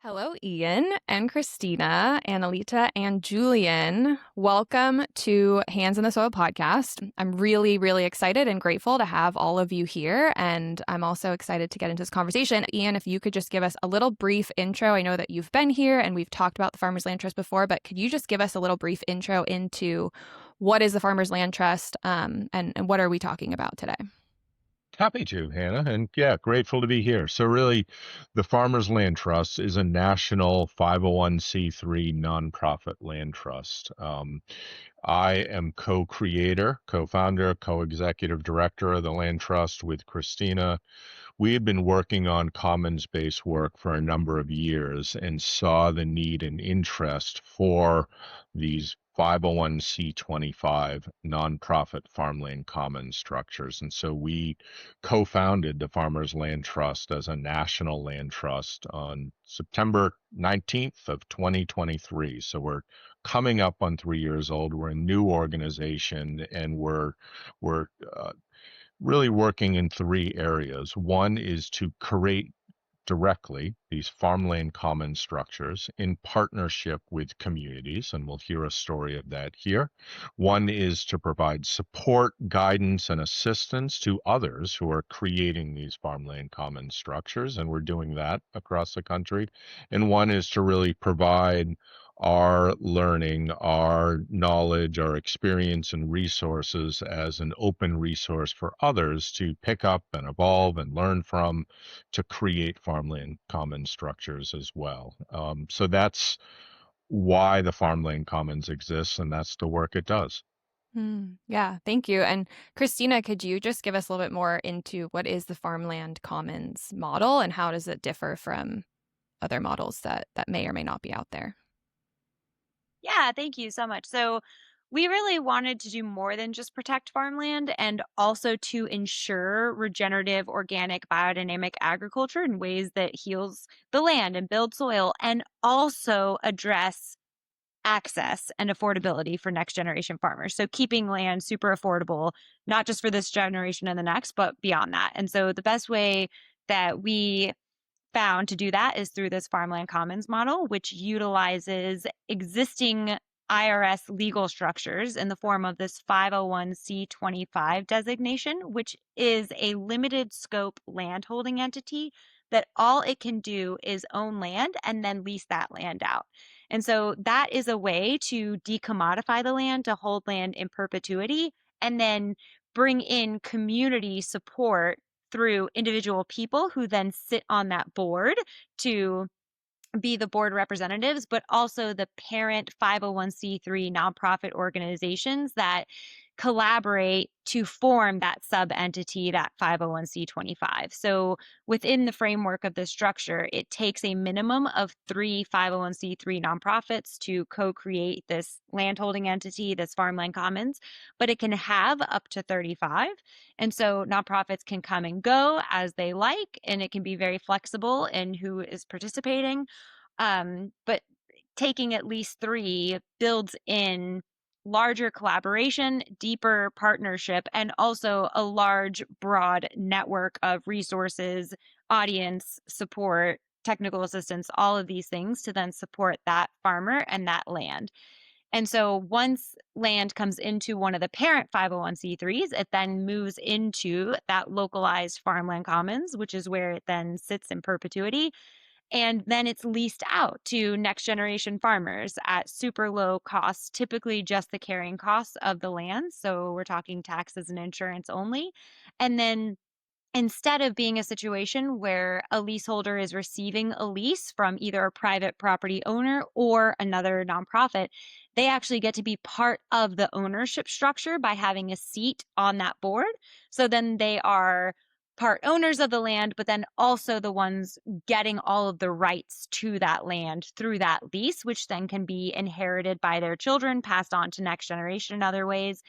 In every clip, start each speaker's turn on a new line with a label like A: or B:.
A: Hello, Ian and Kristina and Alita and Julian. Welcome to Hands in the Soil podcast. I'm really, really excited and grateful to have all of you here. And I'm also excited to get into this conversation. Ian, if you could just give us a little brief intro. I know that you've been here and we've talked about the Farmers Land Trust before, but could you just give us a little brief intro into what is the Farmers Land Trust and what are we talking about today?
B: Happy to, Hannah, and yeah, grateful to be here. So really, the Farmers Land Trust is a national 501c3 nonprofit land trust. I am co-creator, co-founder, co-executive director of the land trust with Kristina. We had been working on commons-based work for a number of years and saw the need and interest for these 501c25 nonprofit farmland commons structures. And so we co-founded the Farmers Land Trust as a national land trust on September 19th of 2023. So we're coming up on 3 years old. We're a new organization and we're really working in three areas. One is to create directly these farmland common structures in partnership with communities, and we'll hear a story of that here. One is to provide support, guidance, and assistance to others who are creating these farmland common structures, and we're doing that across the country. And one is to really provide our learning, our knowledge, our experience, and resources as an open resource for others to pick up and evolve and learn from to create farmland common structures as well. So that's why the farmland commons exists, and that's the work it does.
A: Yeah, thank you. And Kristina, could you just give us a little bit more into what is the farmland commons model and how does it differ from other models that may or may not be out there?
C: Yeah, thank you so much. So, we really wanted to do more than just protect farmland and also to ensure regenerative, organic, biodynamic agriculture in ways that heals the land and builds soil, and also address access and affordability for next generation farmers. So, keeping land super affordable, not just for this generation and the next, but beyond that. And so, the best way that we found to do that is through this farmland commons model, which utilizes existing IRS legal structures in the form of this 501c25 designation, which is a limited scope landholding entity that all it can do is own land and then lease that land out. And so that is a way to decommodify the land, to hold land in perpetuity, and then bring in community support through individual people who then sit on that board to be the board representatives, but also the parent 501c3 nonprofit organizations that collaborate to form that sub entity, that 501c25. So within the framework of the structure, it takes a minimum of three 501c3 nonprofits to co-create this landholding entity, this farmland commons, but it can have up to 35. And so nonprofits can come and go as they like, and it can be very flexible in who is participating. But taking at least three builds in larger collaboration, deeper partnership, and also a large, broad network of resources, audience support, technical assistance, all of these things to then support that farmer and that land. And so once land comes into one of the parent 501c3s, it then moves into that localized farmland commons, which is where it then sits in perpetuity, and then it's leased out to next generation farmers at super low costs, typically just the carrying costs of the land. So we're talking taxes and insurance only. And then instead of being a situation where a leaseholder is receiving a lease from either a private property owner or another nonprofit, they actually get to be part of the ownership structure by having a seat on that board. So then they are part owners of the land, but then also the ones getting all of the rights to that land through that lease, which then can be inherited by their children, passed on to next generation in other ways.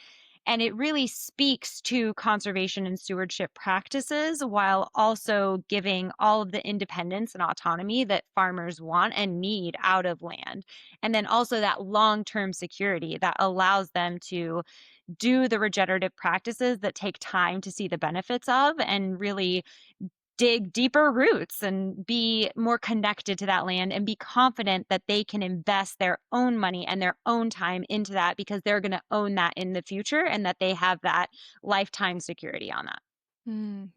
C: And it really speaks to conservation and stewardship practices while also giving all of the independence and autonomy that farmers want and need out of land. And then also that long term security that allows them to do the regenerative practices that take time to see the benefits of and really dig deeper roots and be more connected to that land and be confident that they can invest their own money and their own time into that because they're going to own that in the future and that they have that lifetime security on that.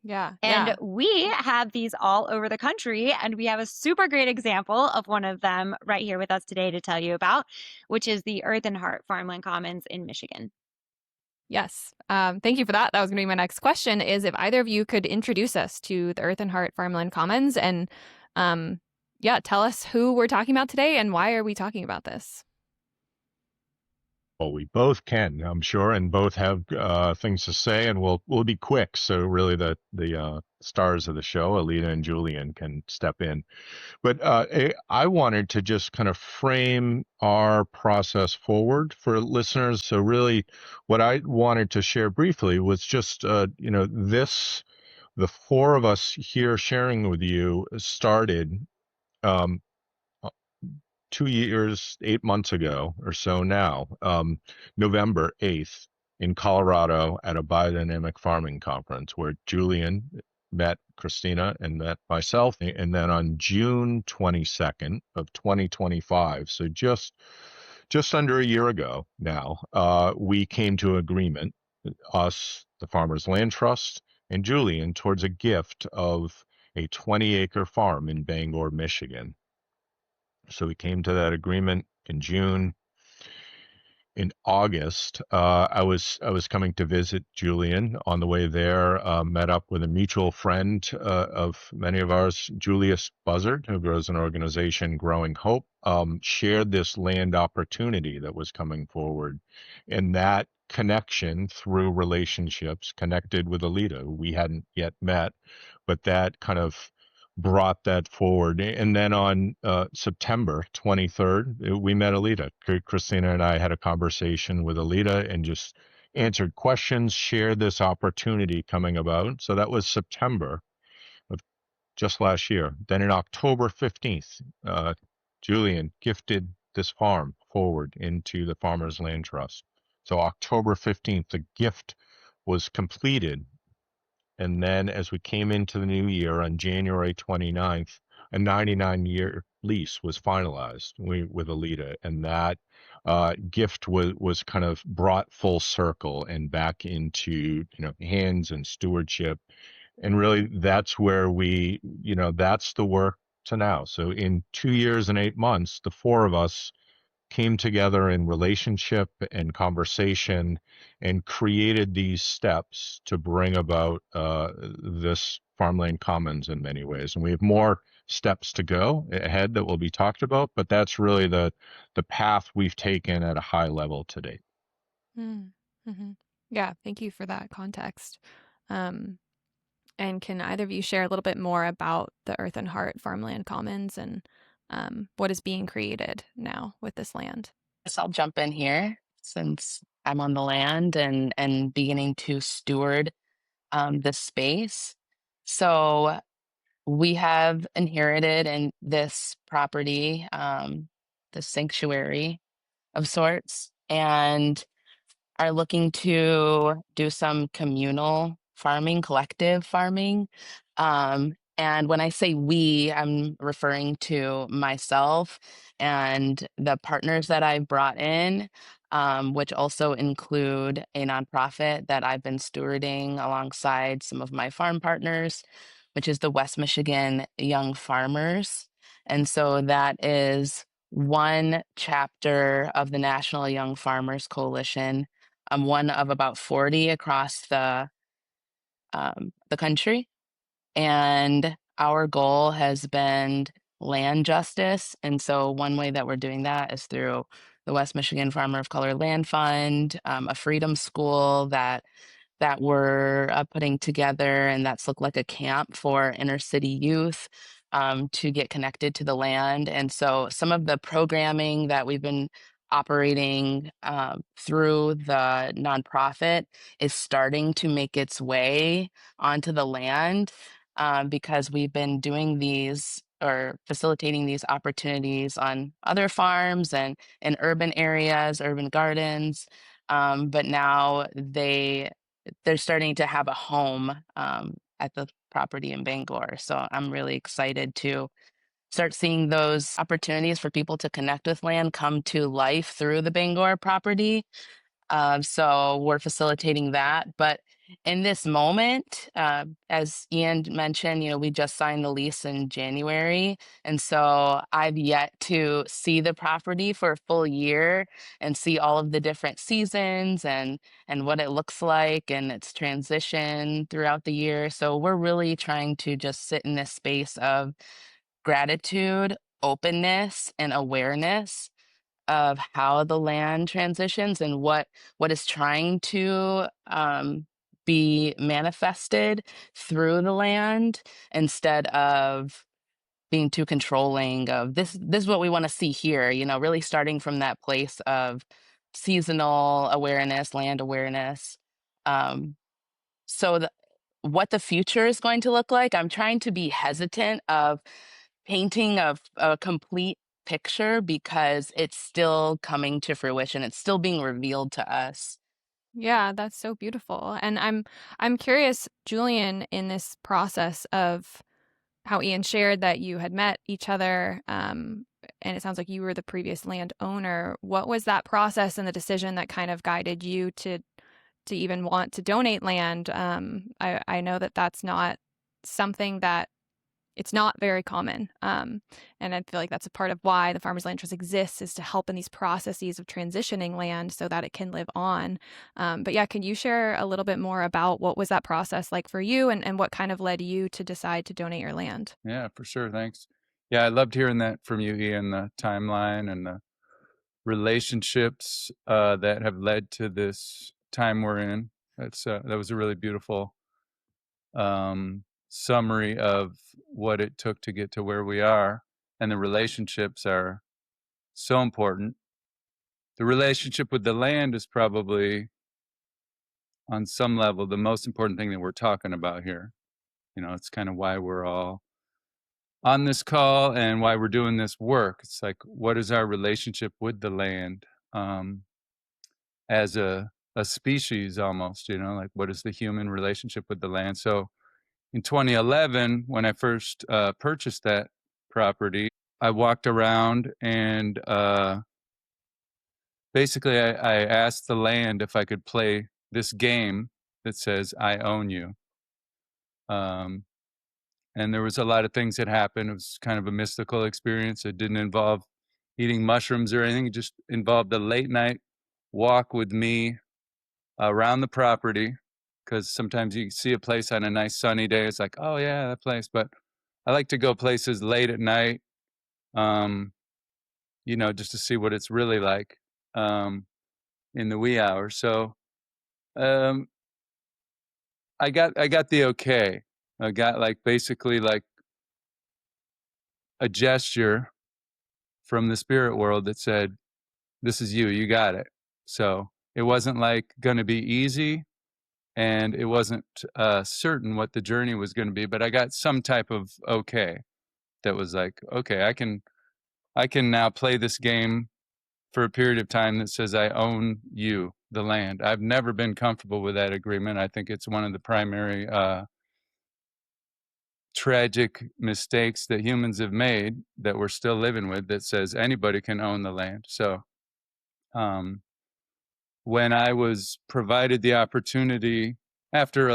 A: Yeah.
C: And
A: Yeah.
C: we have these all over the country, and we have a super great example of one of them right here with us today to tell you about, which is the Earthen Heart Farmland Commons in Michigan.
A: Yes. Thank you for that. That was going to be my next question is if either of you could introduce us to the Earthen Heart Farmland Commons and yeah, tell us who we're talking about today and why are we talking about this?
B: Well, we both can, I'm sure, and both have things to say, and we'll be quick. So really, the stars of the show, Alita and Julian, can step in. But I wanted to just kind of frame our process forward for listeners. So really, what I wanted to share briefly was just this. The four of us here sharing with you started. Um, 2 years, 8 months ago or so now, November 8th in Colorado at a biodynamic farming conference where Julian met Kristina and met myself. And then on June 22nd of 2025, so just under a year ago now, we came to agreement, us, the Farmers Land Trust, and Julian, towards a gift of a 20-acre farm in Bangor, Michigan. So we came to that agreement in June. In August, I was coming to visit Julian. On the way there, met up with a mutual friend of many of ours, Julius Buzzard, who grows an organization, Growing Hope. Shared this land opportunity that was coming forward, and that connection through relationships connected with Alita, who we hadn't yet met, but that kind of brought that forward. And then on September 23rd, we met Alita. Kristina and I had a conversation with Alita and just answered questions, shared this opportunity coming about. So that was September of just last year. Then in October 15th, Julian gifted this farm forward into the Farmers Land Trust. So October 15th, the gift was completed, and then as we came into the new year on January 29th, a 99-year lease was finalized with Alita. And that gift was kind of brought full circle and back into hands and stewardship. And really, that's where that's the work to now. So in 2 years and 8 months, the four of us came together in relationship and conversation and created these steps to bring about this farmland commons in many ways. And we have more steps to go ahead that will be talked about, but that's really the path we've taken at a high level to date.
A: Mm-hmm. Yeah, thank you for that context. And can either of you share a little bit more about the Earthen Heart Farmland Commons and what is being created now with this land?
D: Guess I'll jump in here since I'm on the land and beginning to steward this space. So we have inherited in this property, the sanctuary of sorts, and are looking to do some communal farming, collective farming. And when I say we, I'm referring to myself and the partners that I've brought in, which also include a nonprofit that I've been stewarding alongside some of my farm partners, which is the West Michigan Young Farmers. And so that is one chapter of the National Young Farmers Coalition. I'm one of about 40 across the country, and our goal has been land justice. And so one way that we're doing that is through the West Michigan Farmer of Color Land Fund, a freedom school that we're putting together, and that's looked like a camp for inner city youth to get connected to the land. And so some of the programming that we've been operating through the nonprofit is starting to make its way onto the land because we've been doing these or facilitating these opportunities on other farms and in urban areas, urban gardens. But now they're starting to have a home at the property in Bangor. So I'm really excited to start seeing those opportunities for people to connect with land come to life through the Bangor property. So we're facilitating that. But in this moment, as Ian mentioned, we just signed the lease in January. And so I've yet to see the property for a full year and see all of the different seasons and what it looks like and its transition throughout the year. So we're really trying to just sit in this space of gratitude, openness, and awareness of how the land transitions and what is trying to be manifested through the land instead of being too controlling of this is what we want to see here, really starting from that place of seasonal awareness, land awareness. um, so what the future is going to look like, I'm trying to be hesitant of painting of a complete picture because it's still coming to fruition. It's still being revealed to us.
A: Yeah, that's so beautiful. And I'm curious, Julian, in this process of how Ian shared that you had met each other, and it sounds like you were the previous landowner. What was that process and the decision that kind of guided you to even want to donate land? I know that that's not something that it's not very common. And I feel like that's a part of why the Farmers Land Trust exists, is to help in these processes of transitioning land so that it can live on. But yeah, can you share a little bit more about what was that process like for you and what kind of led you to decide to donate your land?
E: Yeah, for sure. Thanks. Yeah, I loved hearing that from you, Ian, the timeline and the relationships that have led to this time we're in. That was a really beautiful summary of what it took to get to where we are. And the relationships are so important. The relationship with the land is probably, on some level, the most important thing that we're talking about here. It's kind of why we're all on this call and why we're doing this work. It's like, what is our relationship with the land as a species almost, like what is the human relationship with the land? So in 2011, when I first purchased that property, I walked around and basically I asked the land if I could play this game that says, I own you. And there was a lot of things that happened. It was kind of a mystical experience. It didn't involve eating mushrooms or anything. It just involved a late night walk with me around the property, because sometimes you see a place on a nice sunny day. It's like, oh yeah, that place. But I like to go places late at night, just to see what it's really like in the wee hours. So I got the okay. I got basically a gesture from the spirit world that said, this is you got it. So it wasn't going to be easy, and it wasn't certain what the journey was going to be, but I got some type of okay that was like, okay, I can now play this game for a period of time that says I own you, the land. I've never been comfortable with that agreement. I think it's one of the primary tragic mistakes that humans have made that we're still living with, that says anybody can own the land. So when I was provided the opportunity after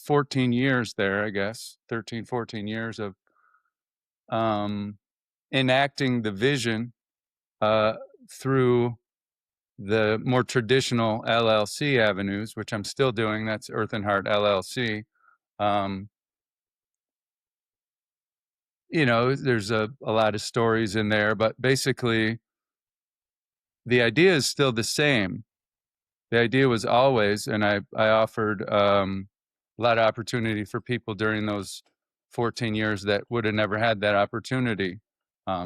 E: 14 years there, I guess, 13, 14 years of enacting the vision through the more traditional LLC avenues, which I'm still doing. That's Earthen Heart LLC. There's a lot of stories in there, but basically the idea is still the same. The idea was always, and I offered a lot of opportunity for people during those 14 years that would have never had that opportunity.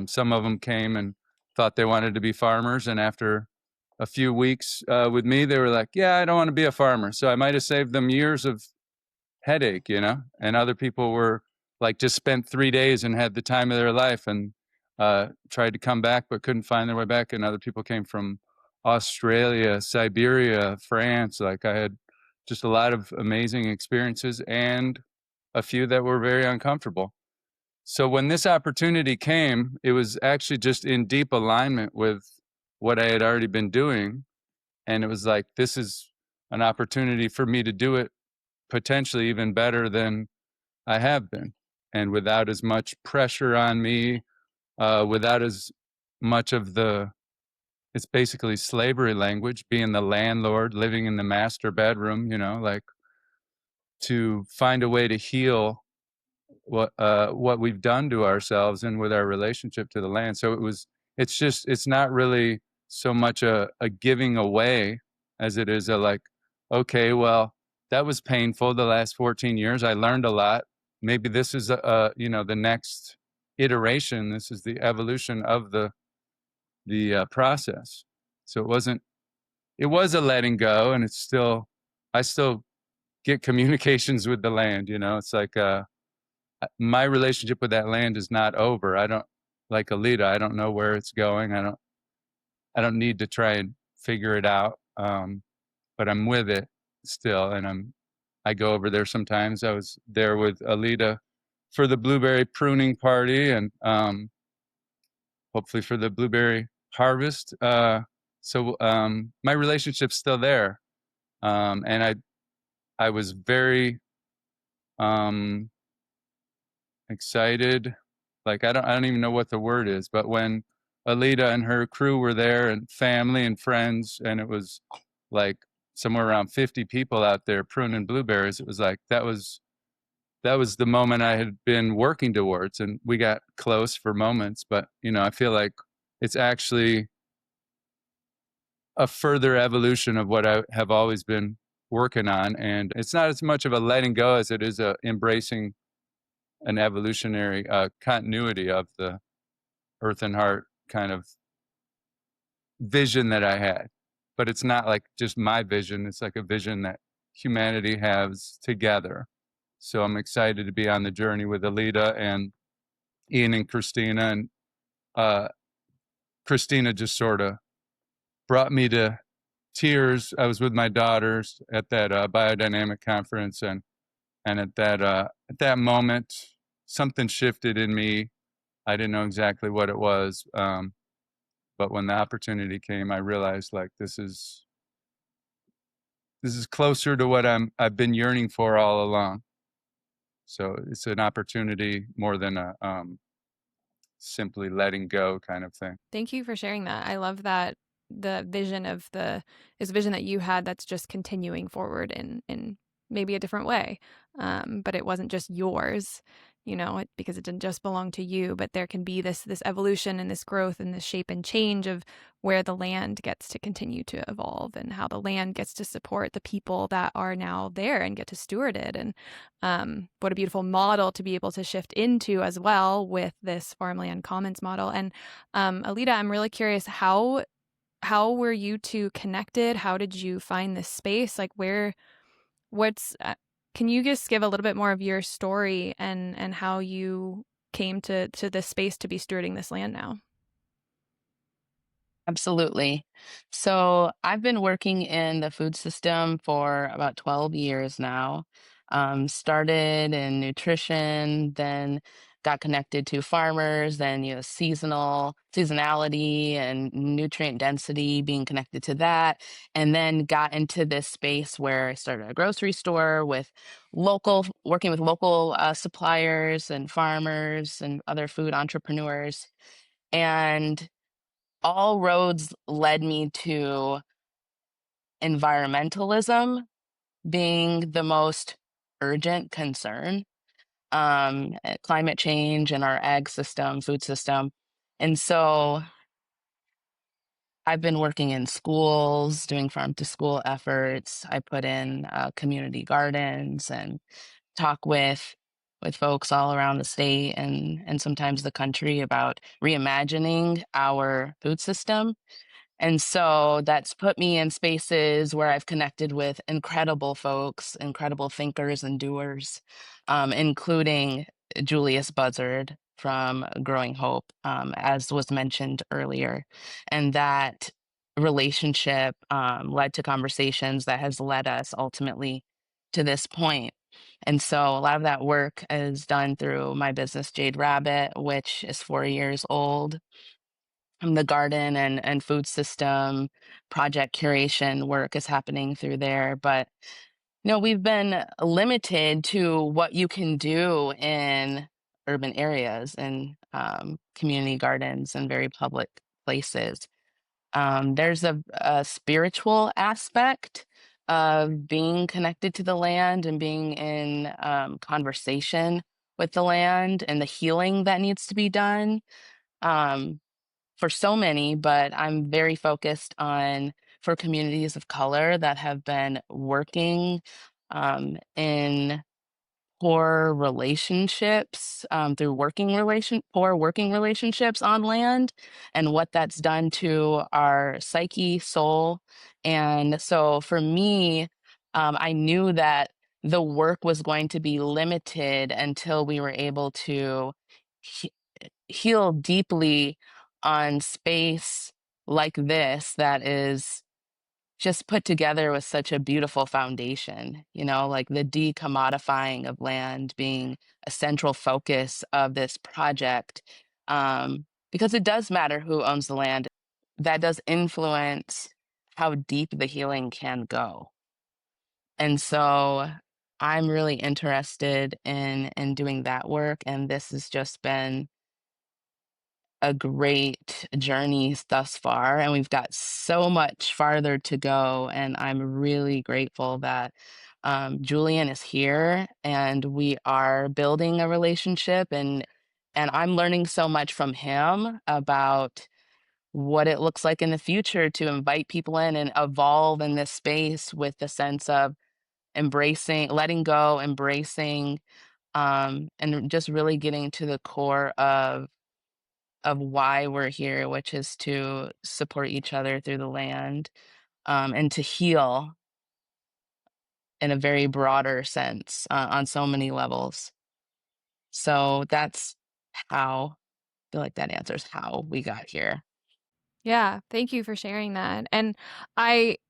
E: Some of them came and thought they wanted to be farmers, and after a few weeks with me, they were like, yeah, I don't want to be a farmer. So I might have saved them years of headache, and other people were just spent 3 days and had the time of their life and tried to come back but couldn't find their way back. And other people came from Australia, Siberia, France. I had just a lot of amazing experiences. And a few that were very uncomfortable. So when this opportunity came, it was actually just in deep alignment with what I had already been doing. And it was like, this is an opportunity for me to do it potentially even better than I have been, and without as much pressure on me, without as much of it's basically slavery language, being the landlord, living in the master bedroom, like to find a way to heal what we've done to ourselves and with our relationship to the land. So it's not really so much a giving away as it is a like, okay, well, that was painful the last 14 years. I learned a lot. Maybe this is the next iteration. This is the evolution of the process. So it was a letting go, and I still get communications with the land. It's like, my relationship with that land is not over. I don't, like Alita, I don't know where it's going. I don't need to try and figure it out. But I'm with it still, and I go over there sometimes. I was there with Alita for the blueberry pruning party, and hopefully for the blueberry harvest. So my relationship's still there, and I was very excited. Like I don't even know what the word is, but when Alita and her crew were there, and family and friends, and it was like somewhere around 50 people out there pruning blueberries, it was like that was the moment I had been working towards, and we got close for moments. But I feel like it's actually a further evolution of what I have always been working on, and it's not as much of a letting go as it is a embracing an evolutionary continuity of the Earthen Heart kind of vision that I had. But it's not like just my vision. It's like a vision that humanity has together. So I'm excited to be on the journey with Alita and Ian and Kristina. And Kristina just sort of brought me to tears. I was with my daughters at that biodynamic conference, and at that moment, something shifted in me. I didn't know exactly what it was, but when the opportunity came, I realized like this is closer to what I've been yearning for all along. So it's an opportunity more than a simply letting go kind of thing.
A: Thank you for sharing that. I love that the vision is a vision that you had that's just continuing forward in maybe a different way. But it wasn't just yours, because it didn't just belong to you, but there can be this evolution and this growth and this shape and change of where the land gets to continue to evolve and how the land gets to support the people that are now there and get to steward it. And what a beautiful model to be able to shift into as well with this farmland commons model. And Alita, I'm really curious, how were you two connected? How did you find this space? Like can you just give a little bit more of your story and how you came to this space to be stewarding this land now?
D: Absolutely. So I've been working in the food system for about 12 years now. Started in nutrition, then got connected to farmers, then seasonality and nutrient density, being connected to that, and then got into this space where I started a grocery store working with local suppliers and farmers and other food entrepreneurs. And all roads led me to environmentalism being the most urgent concern, climate change and our ag system, food system. And so I've been working in schools, doing farm to school efforts. I put in community gardens and talk with folks all around the state and sometimes the country about reimagining our food system. And so that's put me in spaces where I've connected with incredible folks, incredible thinkers and doers, including Julius Buzzard from Growing Hope, as was mentioned earlier. And that relationship led to conversations that has led us ultimately to this point. And so a lot of that work is done through my business, Jade Rabbit, which is 4 years old. The garden and food system project curation work is happening through there. But we've been limited to what you can do in urban areas and community gardens and very public places. There's a spiritual aspect of being connected to the land and being in conversation with the land and the healing that needs to be done um, for so many, but I'm very focused on for communities of color that have been working in poor relationships through poor working relationships on land and what that's done to our psyche soul. And so for me, I knew that the work was going to be limited until we were able to he- heal deeply on space like this that is just put together with such a beautiful foundation, like the decommodifying of land being a central focus of this project. Because it does matter who owns the land. That does influence how deep the healing can go. And so I'm really interested in doing that work. And this has just been a great journey thus far, and we've got so much farther to go. And I'm really grateful that Julian is here, and we are building a relationship, and I'm learning so much from him about what it looks like in the future to invite people in and evolve in this space with the sense of embracing, letting go, embracing, and just really getting to the core of why we're here, which is to support each other through the land, and to heal in a very broader sense on so many levels. So that's how I feel like that answers how we got here.
A: Yeah, thank you for sharing that. And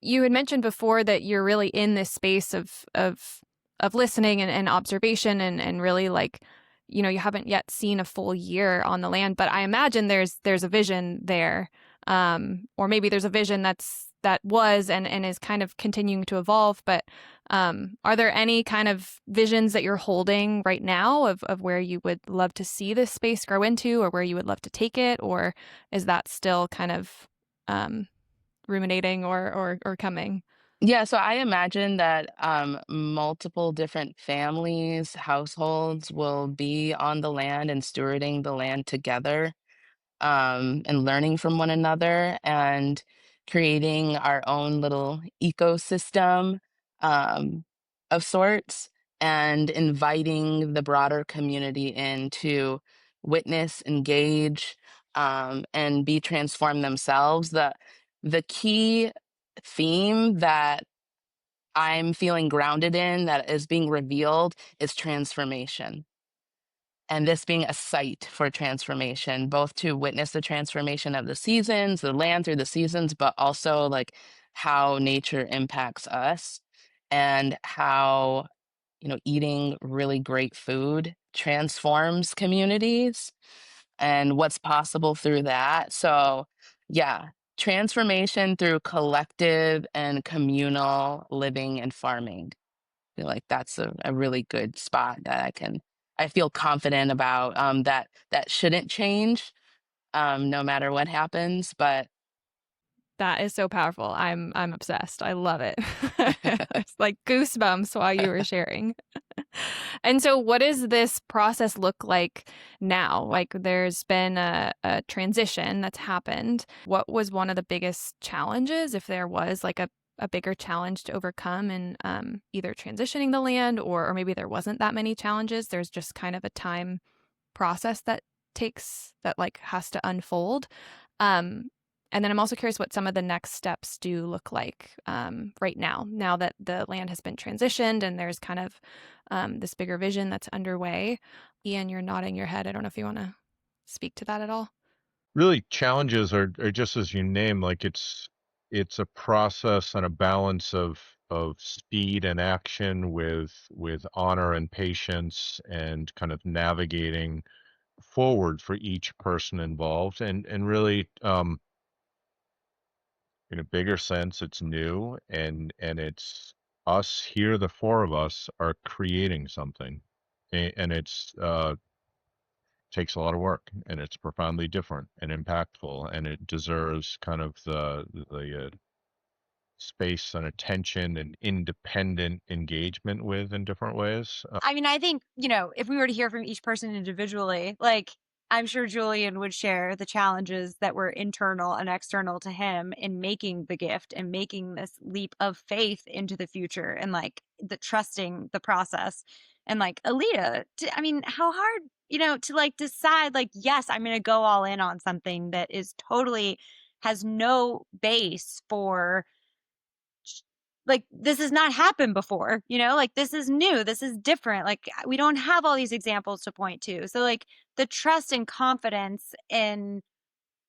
A: you had mentioned before that you're really in this space of listening and observation and really like, you haven't yet seen a full year on the land, but I imagine there's a vision there. Or maybe there's a vision that was and is kind of continuing to evolve. But are there any kind of visions that you're holding right now of where you would love to see this space grow into, or where you would love to take it? Or is that still kind of ruminating or coming?
D: Yeah, so I imagine that multiple different families, households will be on the land and stewarding the land together, and learning from one another and creating our own little ecosystem um, of sorts, and inviting the broader community in to witness, engage, and be transformed themselves. The key theme that I'm feeling grounded in, that is being revealed, is transformation, and this being a site for transformation, both to witness the transformation of the seasons, the land through the seasons, but also like how nature impacts us, and how, eating really great food transforms communities and what's possible through that. So, yeah, transformation through collective and communal living and farming. Feel like that's a really good spot that I feel confident about, that shouldn't change, no matter what happens. But
A: That is so powerful. I'm obsessed. I love it. It's like goosebumps while you were sharing. And so what does this process look like now? Like there's been a transition that's happened. What was one of the biggest challenges, if there was like a bigger challenge to overcome in either transitioning the land, or maybe there wasn't that many challenges? There's just kind of a time process that like has to unfold. And then I'm also curious what some of the next steps do look like right now that the land has been transitioned and there's kind of this bigger vision that's underway. Ian, you're nodding your head. I don't know if you want to speak to that at all.
B: Really, challenges are just as you name, like it's a process and a balance of speed and action with honor and patience, and kind of navigating forward for each person involved. And really, in a bigger sense, it's new, and it's us here, the four of us are creating something, and it's takes a lot of work, and it's profoundly different and impactful, and it deserves kind of the space and attention and independent engagement with in different ways.
C: I mean, I think, if we were to hear from each person individually, like, I'm sure Julian would share the challenges that were internal and external to him in making the gift and making this leap of faith into the future, and like the trusting the process. And like Alita, I mean, how hard, to like decide, like, yes, I'm going to go all in on something that is totally has no base for, like, this has not happened before, like, this is new, this is different, like, we don't have all these examples to point to. So like the trust and confidence in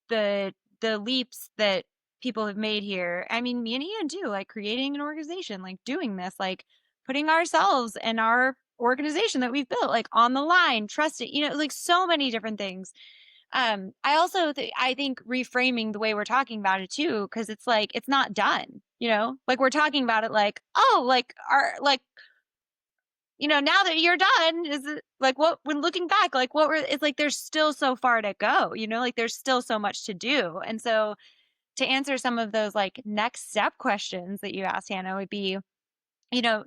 C: the leaps that people have made here. I mean, me and Ian too, like creating an organization, like doing this, like putting ourselves and our organization that we've built like on the line, trusting, like so many different things. I also I think reframing the way we're talking about it too, because it's like it's not done, like we're talking about it like, oh, like our like, now that you're done, is it like what, when looking back, like what were, it's like there's still so far to go, like there's still so much to do. And so to answer some of those like next step questions that you asked, Hannah, would be,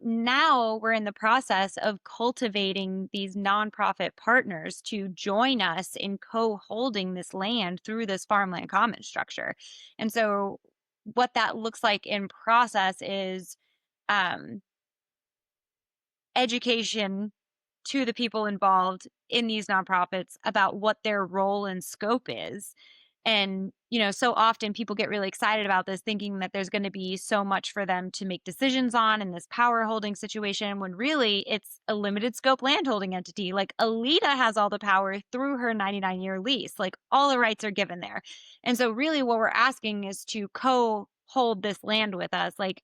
C: now we're in the process of cultivating these nonprofit partners to join us in co-holding this land through this farmland commons structure. And so what that looks like in process is education to the people involved in these nonprofits about what their role and scope is. And, so often people get really excited about this, thinking that there's going to be so much for them to make decisions on in this power holding situation, when really it's a limited scope landholding entity. Like Alita has all the power through her 99-year lease, like all the rights are given there. And so really what we're asking is to co-hold this land with us, like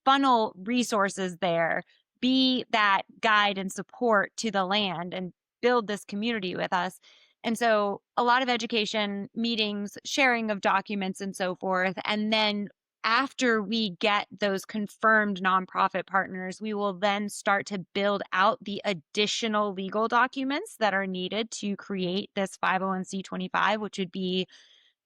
C: funnel resources there, be that guide and support to the land, and build this community with us. And so a lot of education, meetings, sharing of documents and so forth. And then after we get those confirmed nonprofit partners, we will then start to build out the additional legal documents that are needed to create this 501c25, which would be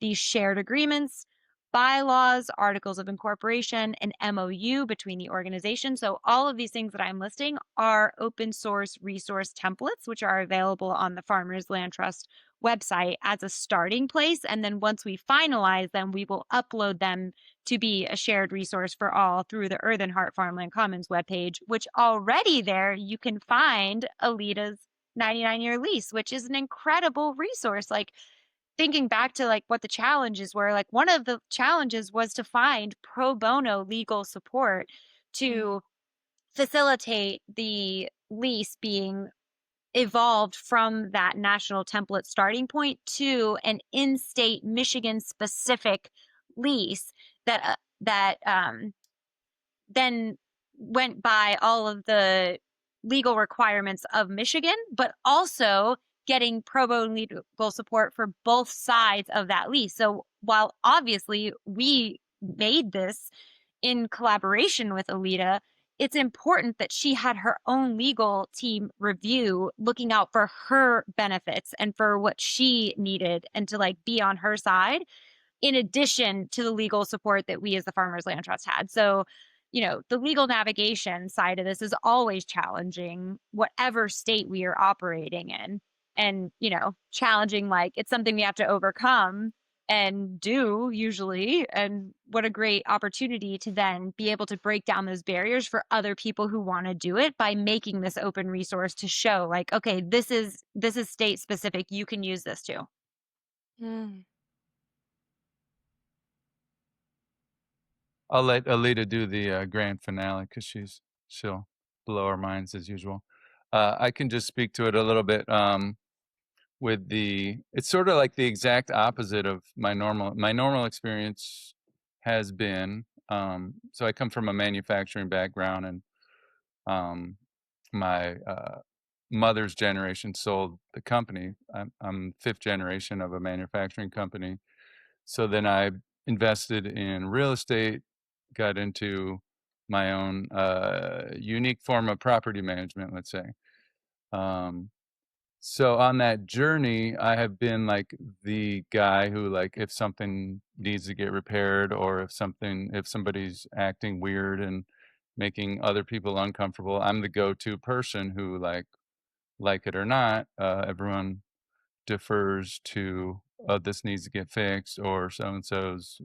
C: these shared agreements, bylaws, articles of incorporation, an MOU between the organization. So all of these things that I'm listing are open source resource templates, which are available on the Farmers Land Trust website as a starting place. And then once we finalize them, we will upload them to be a shared resource for all through the Earthen Heart Farmland Commons webpage, which already there you can find Alita's 99-year lease, which is an incredible resource. Like, thinking back to like what the challenges were, like one of the challenges was to find pro bono legal support to facilitate the lease being evolved from that national template starting point to an in-state Michigan specific lease that then went by all of the legal requirements of Michigan, but also getting pro bono legal support for both sides of that lease. So while obviously we made this in collaboration with Alita, it's important that she had her own legal team review, looking out for her benefits and for what she needed, and to like be on her side, in addition to the legal support that we as the Farmers Land Trust had. So, the legal navigation side of this is always challenging, whatever state we are operating in. And, challenging, like it's something we have to overcome and do usually. And what a great opportunity to then be able to break down those barriers for other people who want to do it by making this open resource to show like, okay, this is state specific. You can use this too.
E: I'll let Alita do the grand finale because she'll blow our minds as usual. I can just speak to it a little bit. It's sort of like the exact opposite of my normal experience has been. So I come from a manufacturing background, and my mother's generation sold the company. I'm fifth generation of a manufacturing company. So then I invested in real estate, got into my own unique form of property management, let's say. So on that journey, I have been like the guy who, like, if something needs to get repaired, or if somebody's acting weird and making other people uncomfortable, I'm the go-to person who, like it or not, everyone defers to, oh, this needs to get fixed, or so and so's,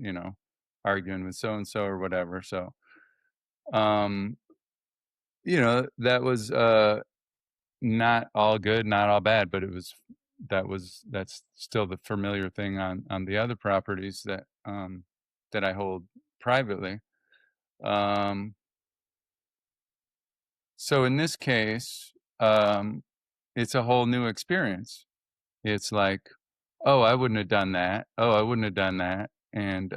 E: arguing with so and so or whatever. So, um, that was not all good, not all bad, but that's still the familiar thing on the other properties that I hold privately. So in this case, it's a whole new experience. It's like, oh, I wouldn't have done that. Oh, I wouldn't have done that. And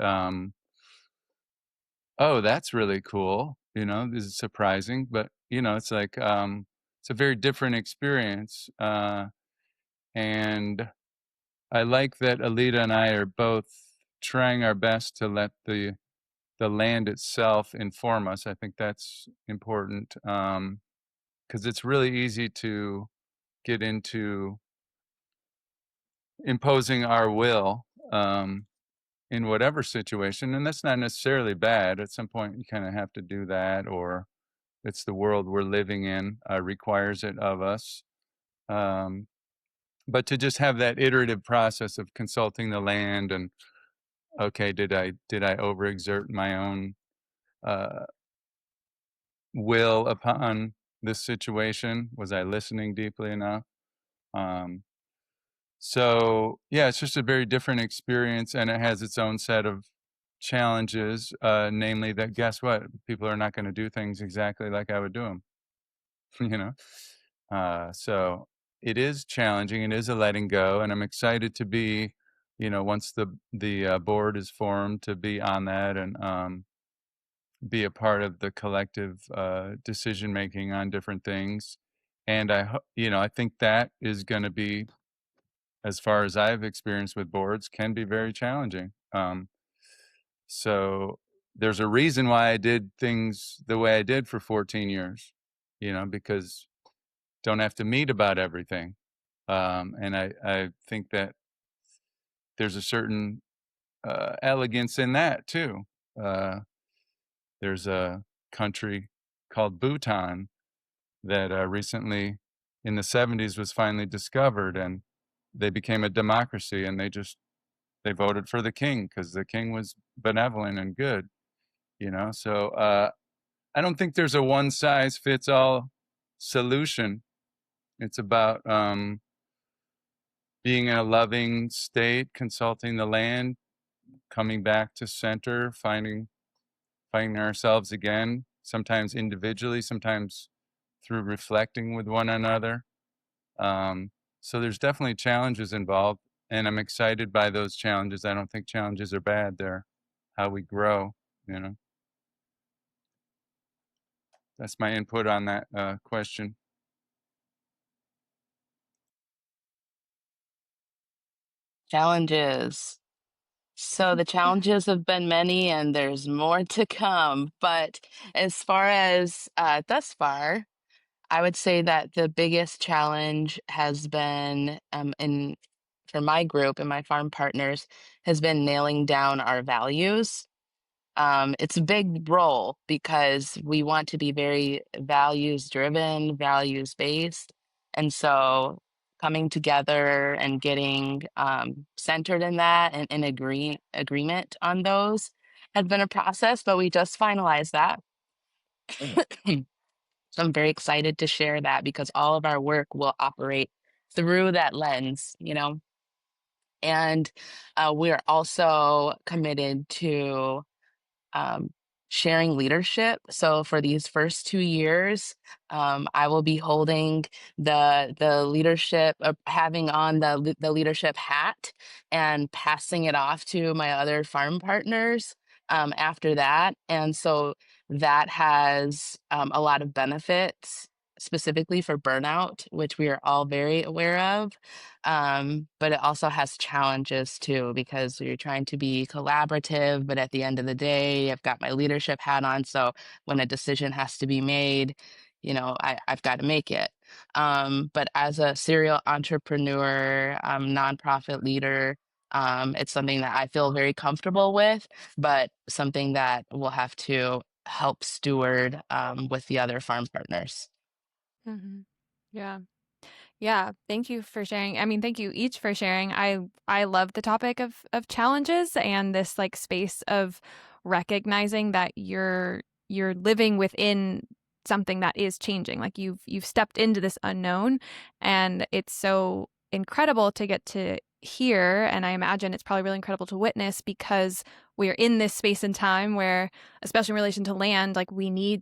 E: oh, that's really cool. This is surprising, but it's like it's a very different experience. And I like that Alita and I are both trying our best to let the land itself inform us. I think that's important, because it's really easy to get into imposing our will in whatever situation, and that's not necessarily bad. At some point, you kind of have to do that, or it's the world we're living in requires it of us. But to just have that iterative process of consulting the land, and okay, did I overexert my own will upon this situation? Was I listening deeply enough? So yeah, it's just a very different experience, and it has its own set of challenges. Namely, that guess what? People are not going to do things exactly like I would do them. you know. So it is challenging. It is a letting go, and I'm excited to be, once the board is formed, to be on that and be a part of the collective decision making on different things. And I think that is going to be, as far as I've experienced with boards, can be very challenging. So there's a reason why I did things the way I did for 14 years, because don't have to meet about everything. And I think that there's a certain elegance in that too. There's a country called Bhutan that recently in the 70s was finally discovered, and they became a democracy, and they voted for the king because the king was benevolent and good, So I don't think there's a one size fits all solution. It's about being in a loving state, consulting the land, coming back to center, finding ourselves again, sometimes individually, sometimes through reflecting with one another. So there's definitely challenges involved, and I'm excited by those challenges. I don't think challenges are bad. They're how we grow, That's my input on that question.
D: Challenges. So the challenges have been many, and there's more to come. But as far as thus far, I would say that the biggest challenge has been, in for my group and my farm partners, has been nailing down our values. It's a big role because we want to be very values driven, values based. And so coming together and getting centered in that and in agreement on those has been a process, but we just finalized that. So I'm very excited to share that because all of our work will operate through that lens, And we're also committed to um, sharing leadership. So for these first 2 years, I will be holding the leadership, having on the leadership hat, and passing it off to my other farm partners. after that. And so that has a lot of benefits, specifically for burnout, which we are all very aware of. But it also has challenges too, because you're trying to be collaborative, but at the end of the day, I've got my leadership hat on. So when a decision has to be made, I've got to make it. But as a serial entrepreneur, nonprofit leader, it's something that I feel very comfortable with, but something that we'll have to help steward with the other farm partners.
A: Mm-hmm. Yeah. Yeah, thank you for sharing. I mean, thank you each for sharing. I love the topic of challenges and this like space of recognizing that you're living within something that is changing. Like you've stepped into this unknown, and it's so incredible to get to hear, and I imagine it's probably really incredible to witness, because we're in this space and time where, especially in relation to land, like we need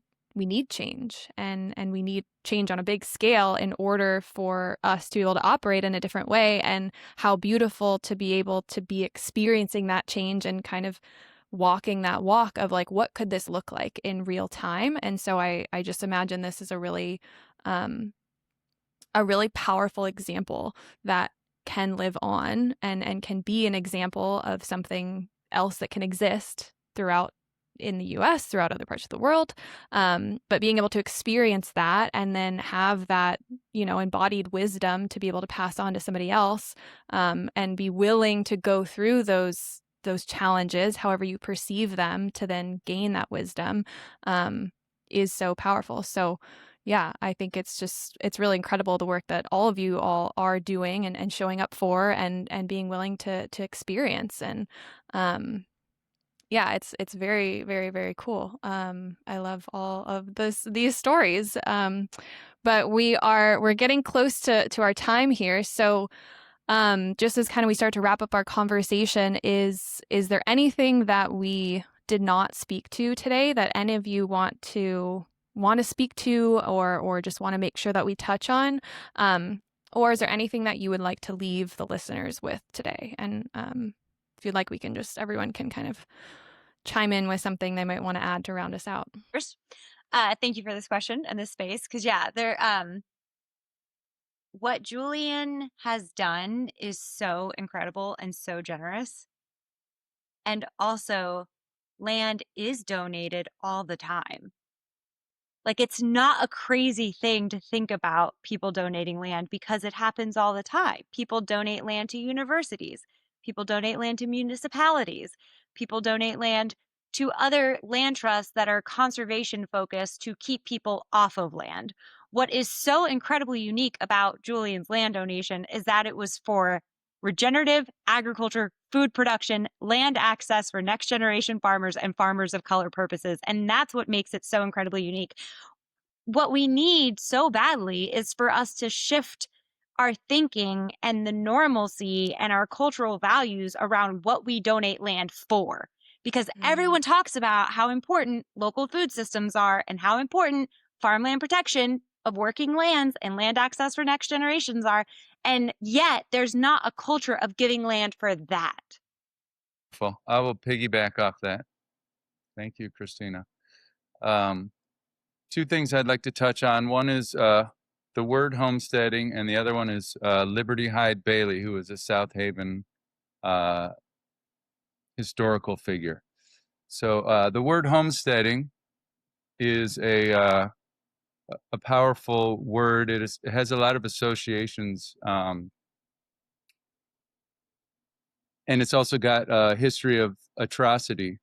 A: change, and we need change on a big scale in order for us to be able to operate in a different way. And how beautiful to be able to be experiencing that change and kind of walking that walk of like, what could this look like in real time? And so I just imagine this is a really powerful example that can live on, and can be an example of something else that can exist throughout in the US, throughout other parts of the world. But being able to experience that and then have that, embodied wisdom to be able to pass on to somebody else, and be willing to go through those challenges, however you perceive them, to then gain that wisdom, is so powerful. So yeah, I think it's really incredible the work that all of you all are doing and showing up for, and being willing to experience. And yeah, it's very, very, very cool. I love all of these stories. But we're getting close to our time here. So just as kind of we start to wrap up our conversation, is there anything that we did not speak to today that any of you want to speak to, or just want to make sure that we touch on? Or is there anything that you would like to leave the listeners with today? And if you'd like, we can everyone can kind of chime in with something they might want to add to round us out.
C: First, thank you for this question and this space, because what Julian has done is so incredible and so generous. And also, land is donated all the time. Like, it's not a crazy thing to think about people donating land, because it happens all the time. People donate land to universities. People donate land to municipalities. People donate land to other land trusts that are conservation focused to keep people off of land. What is so incredibly unique about Julian's land donation is that it was for regenerative agriculture, food production, land access for next generation farmers and farmers of color purposes. And that's what makes it so incredibly unique. What we need so badly is for us to shift our thinking and the normalcy and our cultural values around what we donate land for. Because everyone talks about how important local food systems are and how important farmland protection of working lands and land access for next generations are. And yet there's not a culture of giving land for that.
E: I will piggyback off that. Thank you, Kristina. Two things I'd like to touch on. One is the word homesteading, and the other one is Liberty Hyde Bailey, who is a South Haven historical figure. So the word homesteading is a powerful word. It has a lot of associations, and it's also got a history of atrocity.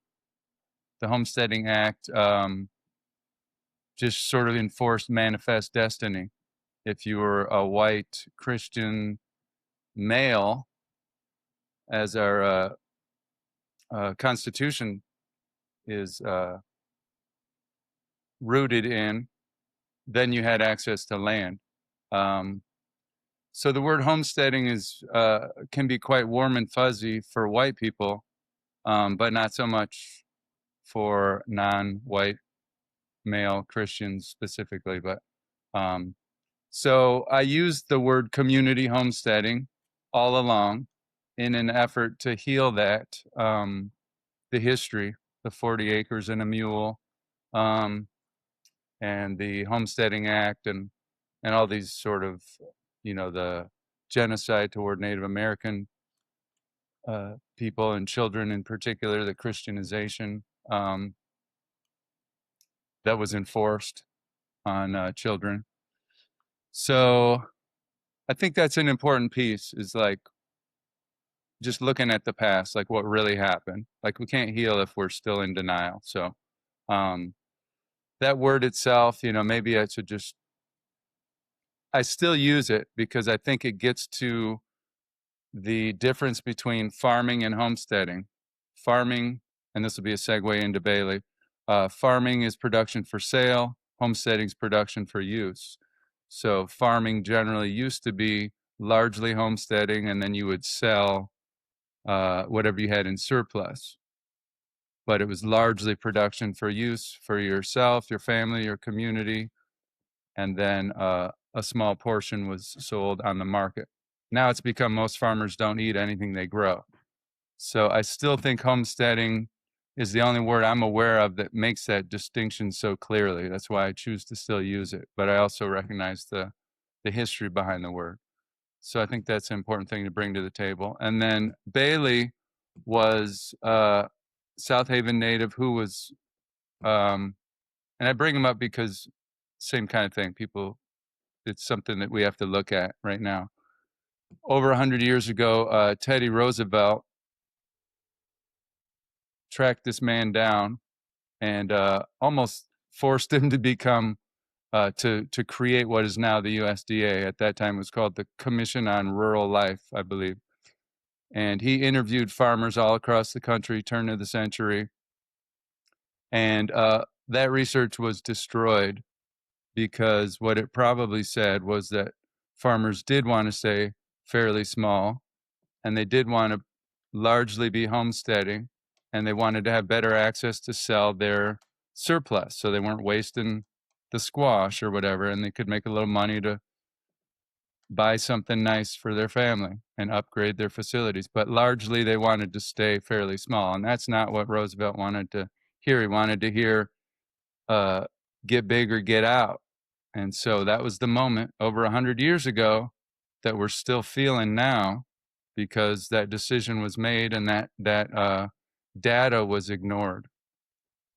E: The Homesteading Act just sort of enforced manifest destiny. If you were a white Christian male, as our Constitution is rooted in, then you had access to land. So the word homesteading can be quite warm and fuzzy for white people, but not so much for non-white male Christians specifically. But so I used the word community homesteading all along in an effort to heal that, the history the 40 acres and a mule, and the Homesteading Act, and all these sort of, the genocide toward Native American people and children in particular, the Christianization that was enforced on children. So I think that's an important piece, is like just looking at the past, like what really happened. Like we can't heal if we're still in denial. So that word itself, maybe I still use it because I think it gets to the difference between farming and homesteading. Farming, and this will be a segue into Bailey, farming is production for sale, homesteading is production for use. So farming generally used to be largely homesteading, and then you would sell whatever you had in surplus. But it was largely production for use for yourself, your family, your community, and then a small portion was sold on the market. Now it's become most farmers don't eat anything they grow. So I still think homesteading is the only word I'm aware of that makes that distinction so clearly. That's why I choose to still use it. But I also recognize the history behind the word. So I think that's an important thing to bring to the table. And then Bailey was South Haven native who was, and I bring him up because same kind of thing. It's something that we have to look at right now. Over 100 years ago, Teddy Roosevelt tracked this man down and almost forced him to become to create what is now the USDA. At that time, it was called the Commission on Rural Life, I believe. And he interviewed farmers all across the country, turn of the century, and that research was destroyed because what it probably said was that farmers did want to stay fairly small, and they did want to largely be homesteading, and they wanted to have better access to sell their surplus so they weren't wasting the squash or whatever, and they could make a little money to buy something nice for their family and upgrade their facilities. But largely they wanted to stay fairly small, and that's not what Roosevelt wanted to hear. He wanted to hear get big or get out. And so that was the moment over 100 years ago that we're still feeling now, because that decision was made and that data was ignored.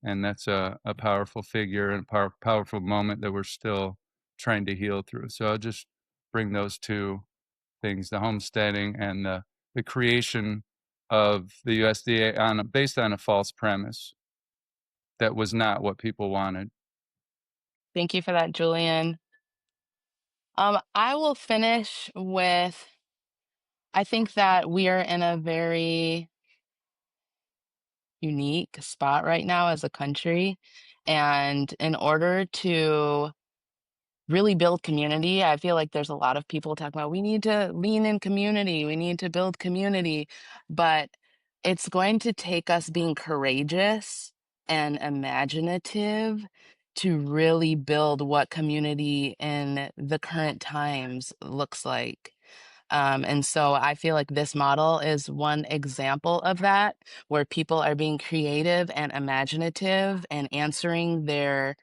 E: And that's a powerful figure and a powerful moment that we're still trying to heal through. So I'll just bring those two things, the homesteading and the creation of the USDA based on a false premise that was not what people wanted.
D: Thank you for that, Julian. I will finish with, I think that we are in a very unique spot right now as a country. And in order to really build community, I feel like there's a lot of people talking about we need to lean in community, we need to build community, but it's going to take us being courageous and imaginative to really build what community in the current times looks like. And so I feel like this model is one example of that, where people are being creative and imaginative and answering the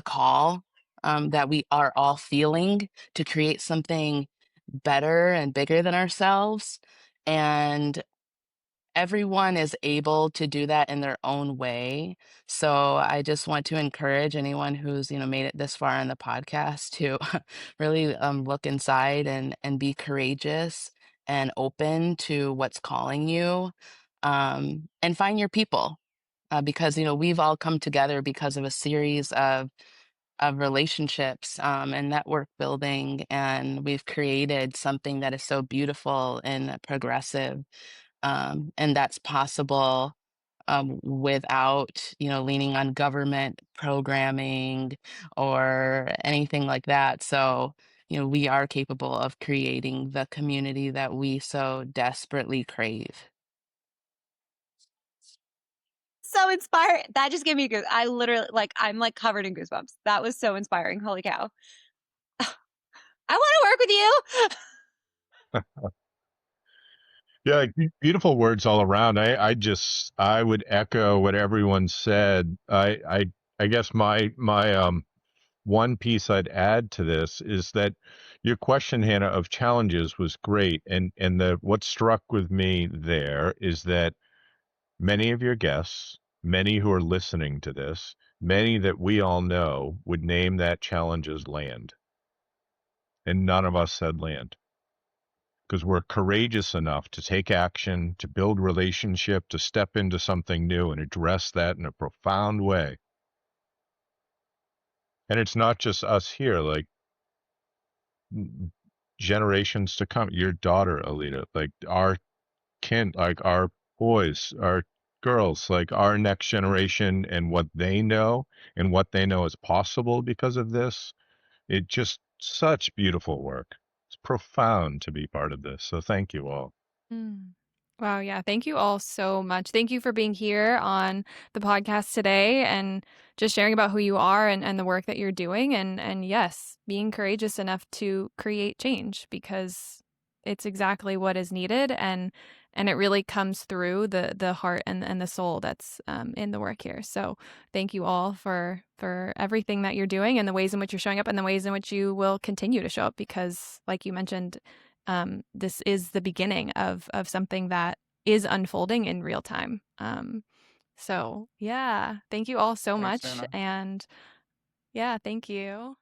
D: call that we are all feeling to create something better and bigger than ourselves. And everyone is able to do that in their own way. So I just want to encourage anyone who's, made it this far in the podcast to really look inside and be courageous and open to what's calling you, and find your people. Because, we've all come together because of a series of relationships and network building, and we've created something that is so beautiful and progressive. And that's possible without, leaning on government programming or anything like that. So, we are capable of creating the community that we so desperately crave.
C: So inspired. That just gave me I literally, I'm covered in goosebumps. That was so inspiring. Holy cow. I want to work with you.
B: Yeah, beautiful words all around. I would echo what everyone said. I guess my one piece I'd add to this is that your question, Hannah, of challenges was great, and the what struck with me there is that many of your guests, many who are listening to this, many that we all know would name that challenge as land, and none of us said land because we're courageous enough to take action, to build relationship, to step into something new and address that in a profound way. And it's not just us here, like generations to come. Your daughter, Alita, like our kin, like our boys, our girls, like our next generation and what they know and what they know is possible because of this. It just such beautiful work. It's profound to be part of this. So thank you all.
A: Mm. Wow, yeah. Thank you all so much. Thank you for being here on the podcast today and just sharing about who you are and the work that you're doing and yes, being courageous enough to create change because it's exactly what is needed and it really comes through the heart and the soul that's in the work here. So thank you all for everything that you're doing and the ways in which you're showing up and the ways in which you will continue to show up because like you mentioned, this is the beginning of something that is unfolding in real time. So yeah, thank you all so
E: Thanks,
A: much.
E: Hannah.
A: And yeah, thank you.